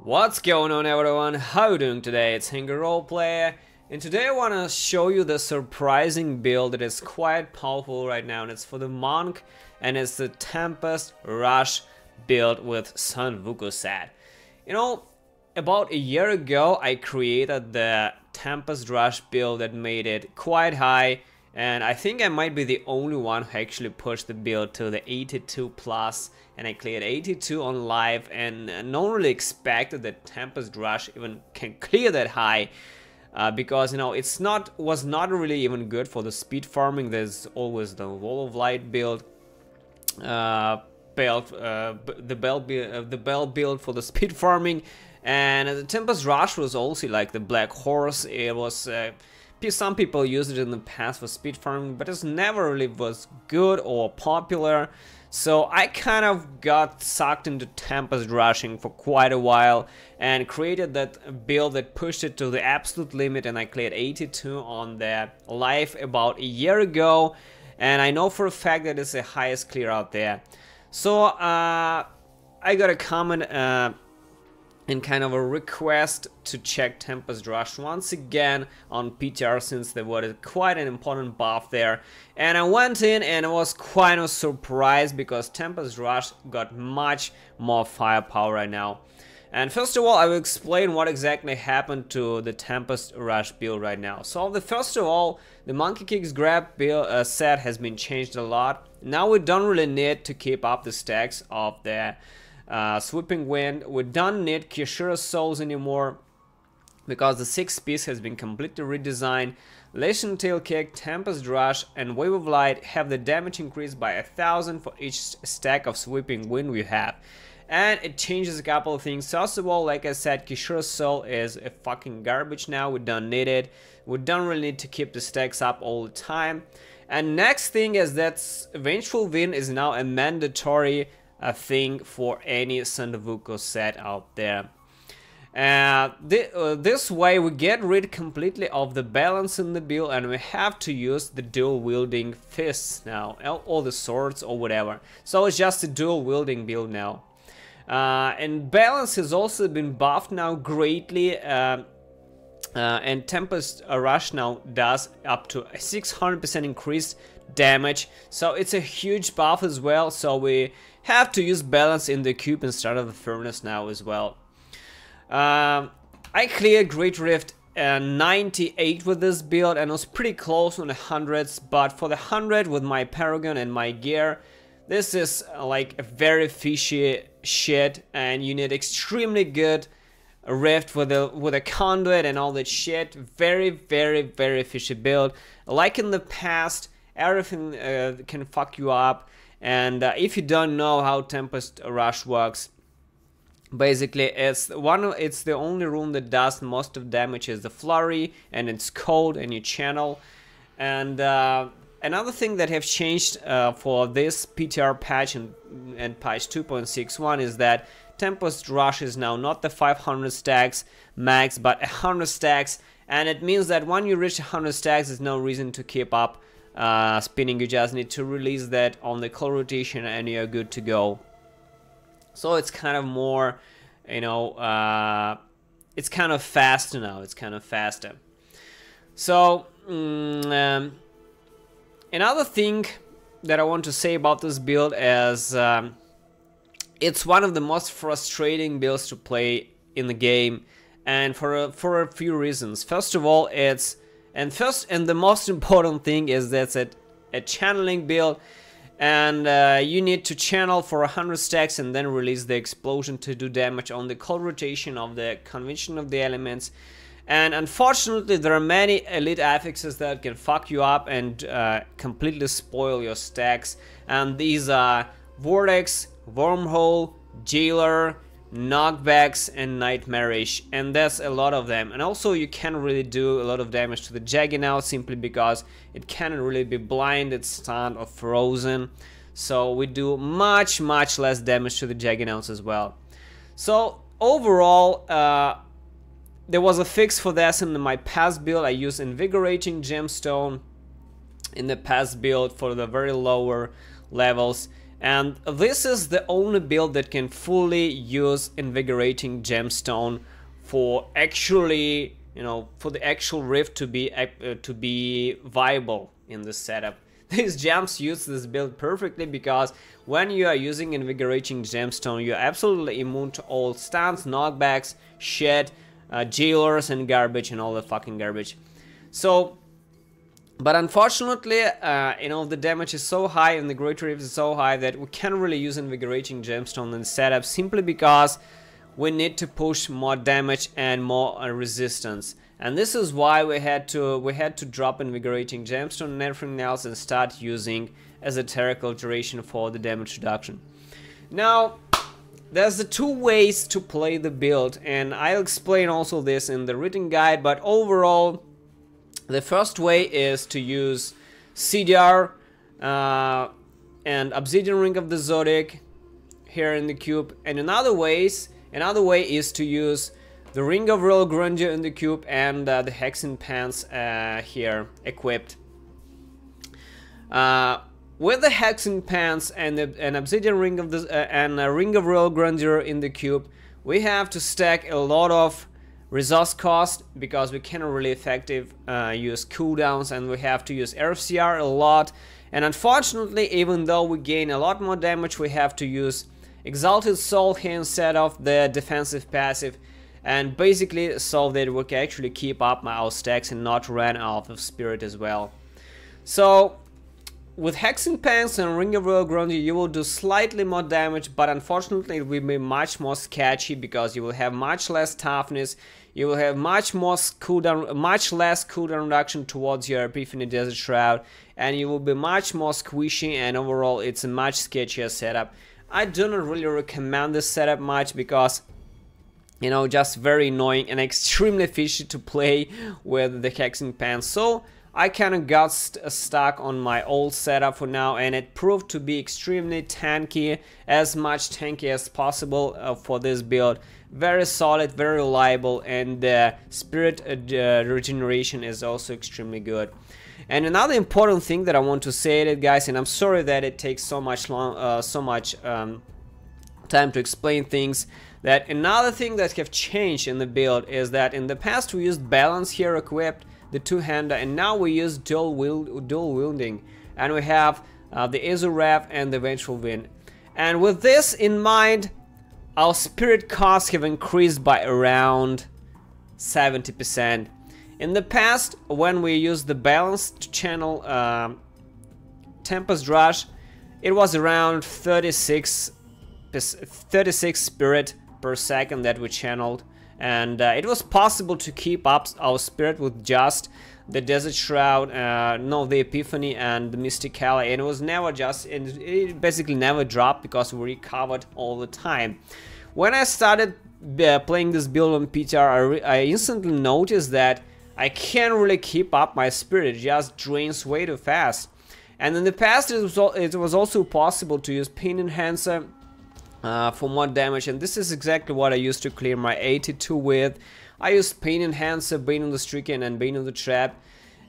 What's going on, everyone? How you doing today? It's Hinger Roleplayer, and today I want to show you the surprising build that is quite powerful right now, and it's for the monk, and it's the Tempest Rush build with Sunwuko set. You know, about a year ago I created the Tempest Rush build that made it quite high, and I think I might be the only one who actually pushed the build to the 82 plus, and I cleared 82 on live, and no one really expected that Tempest Rush even can clear that high, because you know was not really even good for the speed farming. There's always the Wall of Light build, the bell build for the speed farming, and the Tempest Rush was also like the Black Horse. It was some people used it in the past for speed farming, but it never really was good or popular. So I kind of got sucked into Tempest Rushing for quite a while and created that build that pushed it to the absolute limit, and I cleared 82 on the live about a year ago, and I know for a fact that it's the highest clear out there. So I got a comment and kind of a request to check Tempest Rush once again on PTR, since there was quite an important buff there, and I went in and I was quite surprised because Tempest Rush got much more firepower right now. And first of all, I will explain what exactly happened to the Tempest Rush build right now. So first of all, the Monkey Kicks Grab build set has been changed a lot. Now we don't really need to keep up the stacks of the Sweeping Wind. We don't need Kyoshiro souls anymore because the 6-piece has been completely redesigned. Lesion Tail Kick, Tempest Rush and Wave of Light have the damage increased by 1000 for each stack of Sweeping Wind we have. And it changes a couple of things. First of all, like I said, Kyoshiro soul is a fucking garbage now. We don't need it. We don't really need to keep the stacks up all the time. And next thing is that Vengeful Wind is now a mandatory thing for any Sunwuko set out there. This way we get rid completely of the balance in the build, and we have to use the dual wielding fists now, or the swords or whatever. So it's just a dual wielding build now. And balance has also been buffed now greatly, and Tempest Rush now does up to a 600% increased damage, so it's a huge buff as well. So we have to use balance in the cube instead of the furnace now as well. I cleared Great Rift 98 with this build, and I was pretty close on the hundreds, but for the 100 with my Paragon and my gear, this is like a very fishy shit, and you need extremely good Rift with a conduit and all that shit. Very fishy build. Like in the past, everything can fuck you up, and if you don't know how Tempest Rush works, basically it's the only rune that does most of damage is the flurry, and it's cold and you channel. And another thing that have changed for this PTR patch and patch 2.61 is that Tempest Rush is now not the 500 stacks max, but 100 stacks, and it means that when you reach 100 stacks, there's no reason to keep up spinning. You just need to release that on the call rotation and you're good to go. So it's kind of more, you know, it's kind of faster now. It's kind of faster. So another thing that I want to say about this build is it's one of the most frustrating builds to play in the game, and for a few reasons. First of all, and the most important thing is that it's a channeling build, and you need to channel for 100 stacks and then release the explosion to do damage on the cold rotation of the convention of the elements. And unfortunately, there are many elite affixes that can fuck you up and completely spoil your stacks, and these are Vortex, Wormhole, Jailer, Knockbacks and Nightmarish, and that's a lot of them. And also you can't really do a lot of damage to the Juggernaut simply because it cannot really be blinded, stunned or frozen. So we do much less damage to the Juggernauts as well. So overall, there was a fix for this in my past build. I used Invigorating Gemstone in the past build for the very lower levels. And this is the only build that can fully use Invigorating Gemstone for actually, you know, for the actual rift to be viable in this setup. These gems use this build perfectly because when you are using Invigorating Gemstone, you're absolutely immune to all stuns, knockbacks, shit, jailers and garbage and all the fucking garbage. So, but unfortunately, you know, the damage is so high and the Great Rift is so high that we can't really use Invigorating Gemstone in the setup simply because we need to push more damage and more resistance. And this is why we had to drop Invigorating Gemstone and everything else and start using Esoteric Alteration for the damage reduction. Now, there's the two ways to play the build, and I'll explain also this in the written guide, but overall, the first way is to use CDR and Obsidian Ring of the Zodiac here in the cube, and another way is to use the Ring of Royal Grandeur in the cube and the Hexing Pants here equipped. With the Hexing Pants and an Obsidian Ring of the and a Ring of Royal Grandeur in the cube, we have to stack a lot of resource cost because we cannot really effective use cooldowns, and we have to use RCR a lot. And unfortunately, even though we gain a lot more damage, we have to use Exalted Soul here instead of the defensive passive, and basically so that we can actually keep up our stacks and not run out of spirit as well. So with Hexing Pants and Ring of Royal Grandeur, you will do slightly more damage, but unfortunately it will be much more sketchy because you will have much less toughness, you will have much less cooldown reduction towards your Epiphany Desert Shroud, and you will be much more squishy, and overall it's a much sketchier setup. I do not really recommend this setup much because, you know, just very annoying and extremely fishy to play with the Hexing Pants. So I kind of got stuck on my old setup for now, and it proved to be extremely tanky, as much tanky as possible for this build. Very solid, very reliable, and spirit regeneration is also extremely good. And another important thing that I want to say, guys, and I'm sorry that it takes so much time to explain things, that another thing that have changed in the build is that in the past we used balance here equipped, the two-hander, and now we use dual wielding, and we have the Azuraf and the Vengeful Wind. And with this in mind, our spirit costs have increased by around 70%. In the past, when we used the balance to channel Tempest Rush, it was around 36 spirit per second that we channeled, and it was possible to keep up our spirit with just the Desert Shroud, the Epiphany and the Mystic Ally, and it was never it basically never dropped because we recovered all the time. When I started playing this build on PTR, I instantly noticed that I can't really keep up my spirit, it just drains way too fast. And in the past it was also possible to use Pain Enhancer for more damage, and this is exactly what I used to clear my 82 with. I used Pain Enhancer, Bane of the Stricken and Bane of the Trap,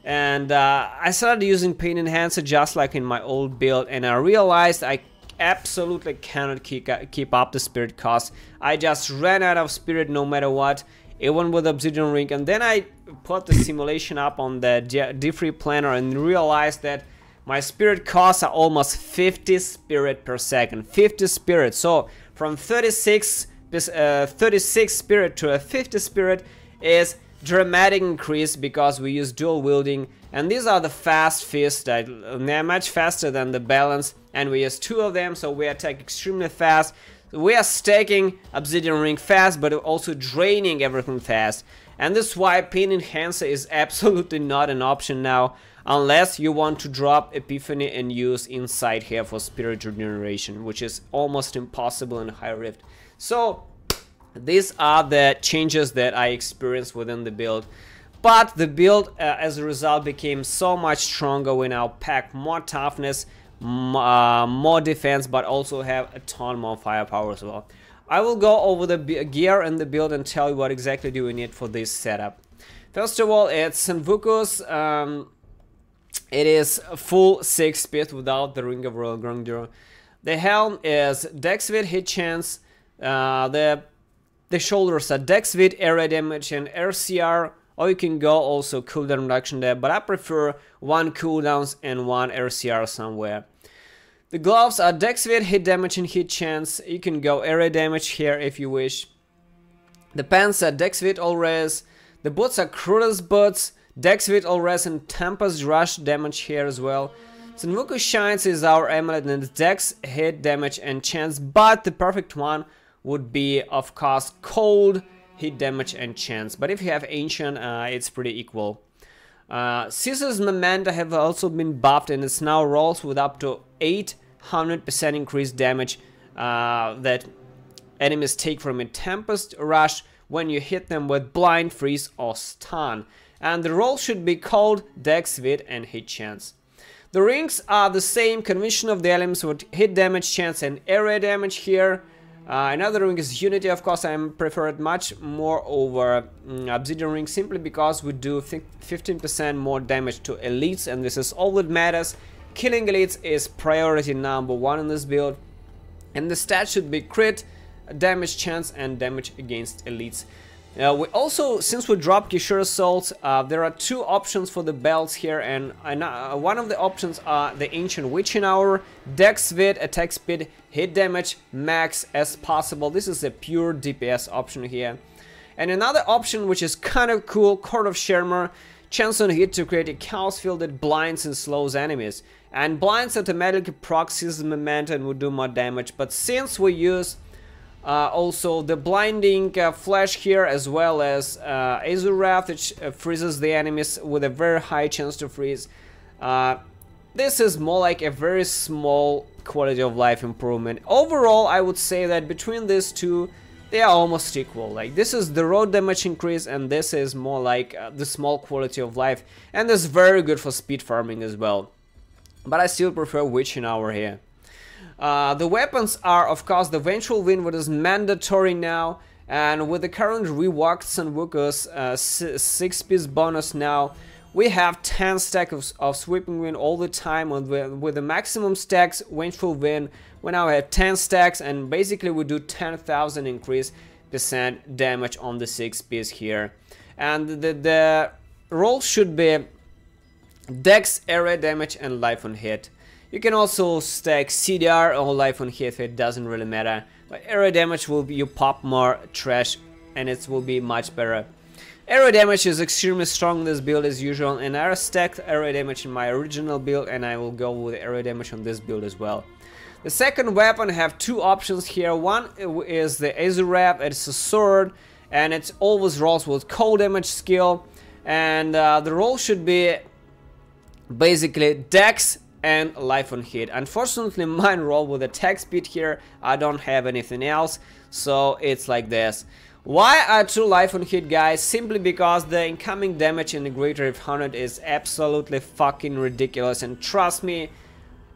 and I started using Pain Enhancer just like in my old build, and I realized I absolutely cannot keep up the spirit cost. I just ran out of spirit no matter what, even with Obsidian Ring. And then I put the simulation up on the D3 planner and realized that my spirit costs are almost 50 spirit per second. 50 spirit. So from 36 spirit to a 50 spirit is dramatic increase because we use dual wielding, and these are the fast fists that they're much faster than the balance, and we use two of them, so we attack extremely fast. We are stacking Obsidian Ring fast, but also draining everything fast. And this is why Pain Enhancer is absolutely not an option now, unless you want to drop Epiphany and use Inside here for spirit regeneration, which is almost impossible in High Rift. So these are the changes that I experienced within the build. But the build, as a result, became so much stronger. We now pack more toughness, more defense, but also have a ton more firepower as well. I will go over the gear and the build and tell you what exactly do we need for this setup. First of all, it's Sunwuko's. It is full 6 speed without the Ring of Royal Grandeur. The helm is dex with hit chance, the shoulders are dex with area damage and RCR, or you can go also cooldown reduction there, but I prefer 1 cooldowns and 1 RCR somewhere. The gloves are dex with hit damage and hit chance, you can go area damage here if you wish. The pants are dex with all res, the boots are Cruda's boots, dex with all res and Tempest Rush damage here as well. Sunwuko Shines is our amulet and it's dex, hit, damage and chance, but the perfect one would be of course cold, hit damage and chance, but if you have ancient it's pretty equal. Cesar's Memento have also been buffed and it's now rolls with up to 800% increased damage that enemies take from a Tempest Rush when you hit them with blind, freeze or stun. And the roll should be cold, dex, with and hit chance. The rings are the same convention of the elements with hit damage, chance and area damage here. Another ring is Unity, of course I prefer it much more over Obsidian ring simply because we do 15% more damage to elites and this is all that matters. Killing elites is priority number 1 in this build and the stat should be crit, damage chance and damage against elites. We also, since we dropped Kyoshiro Souls, there are 2 options for the belts here and one of the options are the Ancient Witching Hour, dex with, attack speed, hit damage, max as possible. This is a pure DPS option here. And another option which is kind of cool, Court of Shermer, chance on hit to create a chaos field that blinds and slows enemies. And blinds automatically proxies Memento and will do more damage, but since we use also the blinding flash here as well as Azure Wrath, which freezes the enemies with a very high chance to freeze. This is more like a very small quality of life improvement. Overall, I would say that between these two, they are almost equal. Like this is the raw damage increase and this is more like the small quality of life. And this is very good for speed farming as well. But I still prefer Witching Hour here. The weapons are of course the Vengeful Wind, what is mandatory now, and with the current reworked Sunwuko's 6-piece bonus now, we have 10 stacks of Sweeping Wind all the time, and with the maximum stacks Vengeful Wind, we now have 10 stacks and basically we do 10,000 increase % damage on the 6-piece here. And the roll should be dex, area damage and life on hit. You can also stack CDR or life on hit, it doesn't really matter. But area damage will be, you pop more trash and it will be much better. Area damage is extremely strong in this build as usual, and I stacked area damage in my original build and I will go with area damage on this build as well. The second weapon have 2 options here. One is the Azure Wrath, it's a sword and it always rolls with cold damage skill, and the roll should be basically dex and life on hit. Unfortunately mine roll with attack speed here, I don't have anything else, so it's like this. Why are 2 life on hit, guys? Simply because the incoming damage in the GR100 is absolutely fucking ridiculous, and trust me,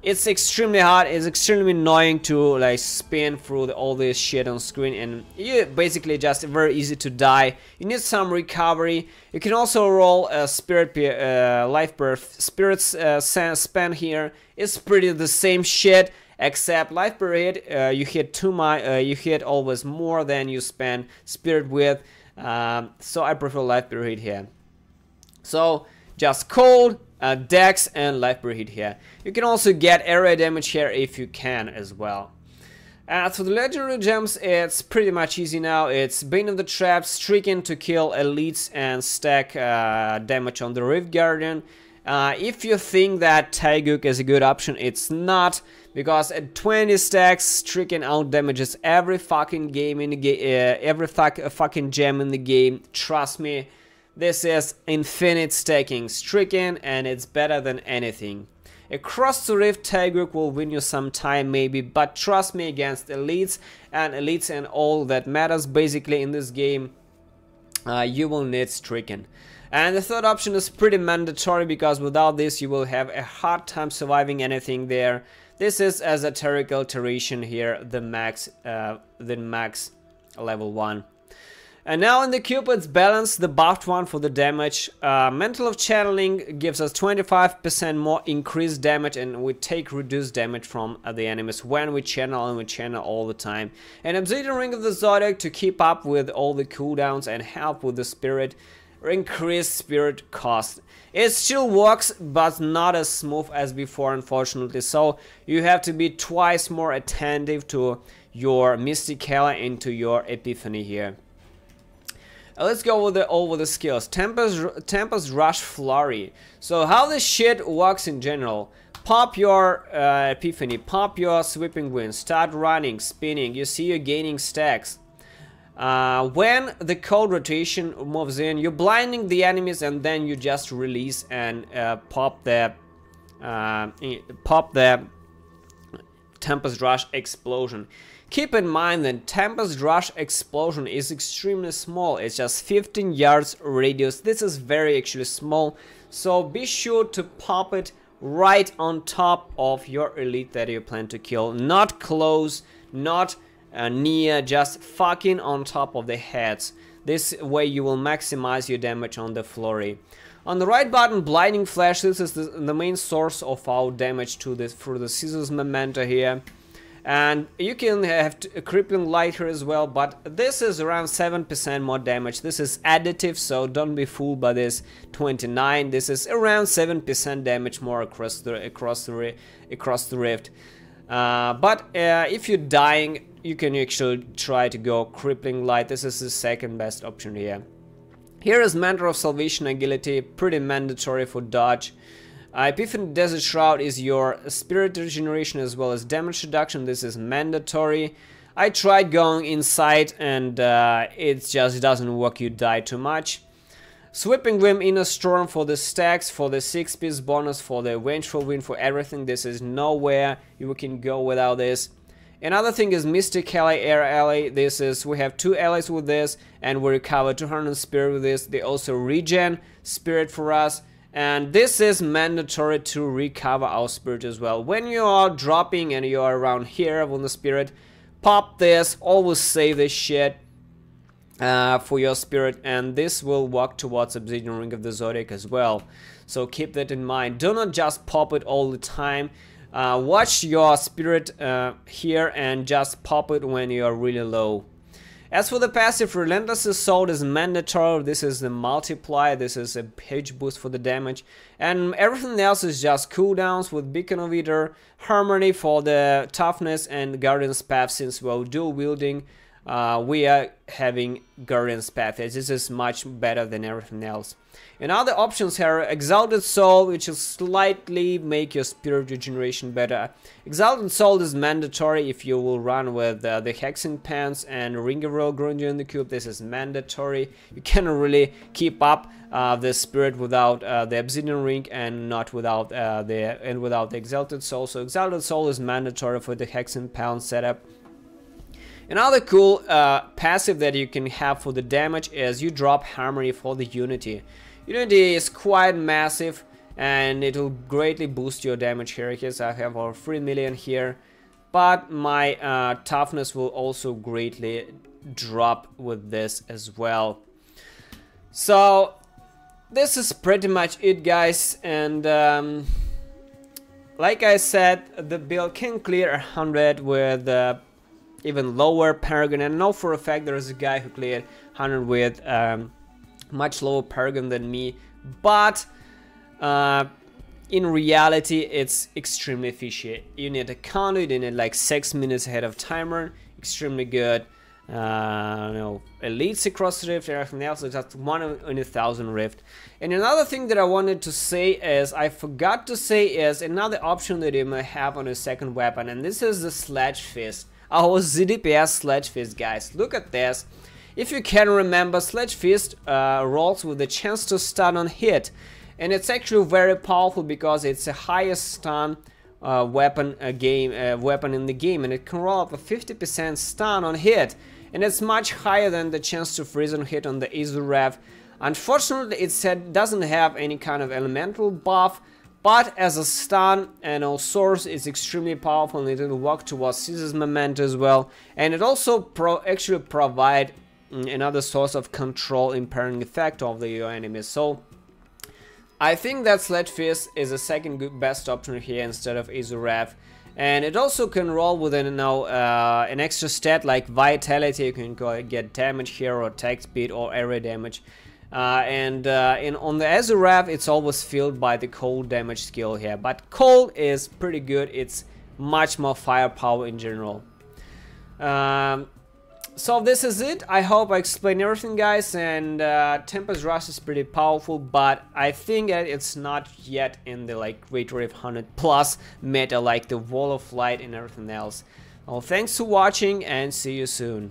it's extremely hard, it's extremely annoying to like spin through all this shit on screen, and you basically just very easy to die. You need some recovery. You can also roll a spirit life per spirit span here. It's pretty the same shit, except life per hit you hit always more than you spend spirit with. So I prefer life per hit here. So just cold, dex and life per hit here. You can also get area damage here if you can as well. As for the legendary gems, it's pretty much easy now. It's Bane of the Trap, Stricken to kill elites and stack damage on the Rift Guardian. If you think that Taeguk is a good option, it's not, because at 20 stacks, Stricken out damages every fucking game in the game, every fucking gem in the game. Trust me. This is infinite stacking Stricken and it's better than anything. Across the Rift, Taeguk will win you some time maybe, but trust me, against elites and all that matters basically in this game, you will need Stricken. And the third option is pretty mandatory, because without this you will have a hard time surviving anything there. This is Esoterical Alteration here, the max level 1. And now in the cube it's balanced, the buffed one for the damage. Mental of Channeling gives us 25% more increased damage, and we take reduced damage from the enemies when we channel, and we channel all the time. And Obsidian Ring of the Zodiac to keep up with all the cooldowns and help with the spirit, increased spirit cost. It still works, but not as smooth as before, unfortunately, so you have to be twice more attentive to your Mysticala into your Epiphany here. Let's go over the skills. Tempest Rush Flurry. So how this shit works in general. Pop your Epiphany, pop your Sweeping Wind, start running, spinning, you see you're gaining stacks. When the cold rotation moves in, you're blinding the enemies, and then you just release and pop the Tempest Rush Explosion. Keep in mind that Tempest Rush Explosion is extremely small. It's just 15 yards radius. This is very actually small, so be sure to pop it right on top of your elite that you plan to kill. Not close, not near, just fucking on top of the heads. This way you will maximize your damage on the flurry. On the right button, Blinding Flash. This is the main source of our damage to this through the Caesar's Memento here. And you can have a Crippling Light here as well, but this is around 7% more damage. This is additive, so don't be fooled by this 29. This is around 7% damage more across the rift. But if you're dying, you can actually try to go Crippling Light. This is the second best option here. Here is Mentor of Salvation Agility, pretty mandatory for dodge. Epiphany Desert Shroud is your spirit regeneration as well as damage reduction. This is mandatory. I tried going inside and it just doesn't work, you die too much. Sweeping Wind Inner Storm for the stacks, for the 6-piece bonus, for the Vengeful Wind, for everything. This is nowhere you can go without this. Another thing is Mystic Ally, Air Ally. This is, we have 2 allies with this, and we recover 200 spirit with this. They also regen spirit for us. And this is mandatory to recover our spirit as well. When you are dropping and you are around here on the spirit, pop this, always save this shit for your spirit, and this will walk towards Obsidian Ring of the Zodiac as well. So keep that in mind. Do not just pop it all the time. Watch your spirit here and just pop it when you are really low. As for the passive, Relentless Assault is mandatory. This is the multiplier, this is a huge boost for the damage. And everything else is just cooldowns with Beacon of Ether, Harmony for the toughness, and Guardian's Path. Since we're dual wielding, we are having Guardian's Path. This is much better than everything else. And other options here, Exalted Soul, which will slightly make your spirit regeneration better. Exalted Soul is mandatory if you will run with the Hexing Pants and Ring of Royal Grandeur in the cube. This is mandatory. You cannot really keep up the spirit without the Obsidian Ring and not without the Exalted Soul. So Exalted Soul is mandatory for the Hexing Pants setup. Another cool passive that you can have for the damage is you drop Harmony for the Unity. Unity is quite massive and it will greatly boost your damage here. Yes, I have over 3 million here, but my toughness will also greatly drop with this as well. So this is pretty much it, guys, and like I said, the build can clear 100 with even lower Paragon, and I know for a fact there is a guy who cleared 100 with much lower Paragon than me, but in reality it's extremely fishy. You need a conduit, you need like 6 minutes ahead of timer, extremely good. Elites across the rift, everything else is just 1 in 1,000 rift. And another thing that I wanted to say is, I forgot to say, is another option that you may have on a second weapon, and this is the Sledge Fist. Our ZDPS Sledge Fist, guys. Look at this. If you can remember, Sledge Fist rolls with a chance to stun on hit, and it's actually very powerful because it's the highest stun weapon in the game, and it can roll up a 50% stun on hit, and it's much higher than the chance to freeze on hit on the Azurev. Unfortunately, it doesn't have any kind of elemental buff, but as a stun and a source, it's extremely powerful, and it will work towards Caesar's Memento as well, and it also actually provide another source of control impairing effect of your enemies. So I think that Sledfist is the second best option here instead of Azurav. And it also can roll with an extra stat like Vitality. You can get damage here, or attack speed, or area damage. On the Azurav, it's always filled by the cold damage skill here. But cold is pretty good. It's much more firepower in general. So this is it. I hope I explained everything, guys, and Tempest Rush is pretty powerful, but I think that it's not yet in the like Great Wave 100 plus meta like the Wall of Light and everything else. Well, thanks for watching and see you soon.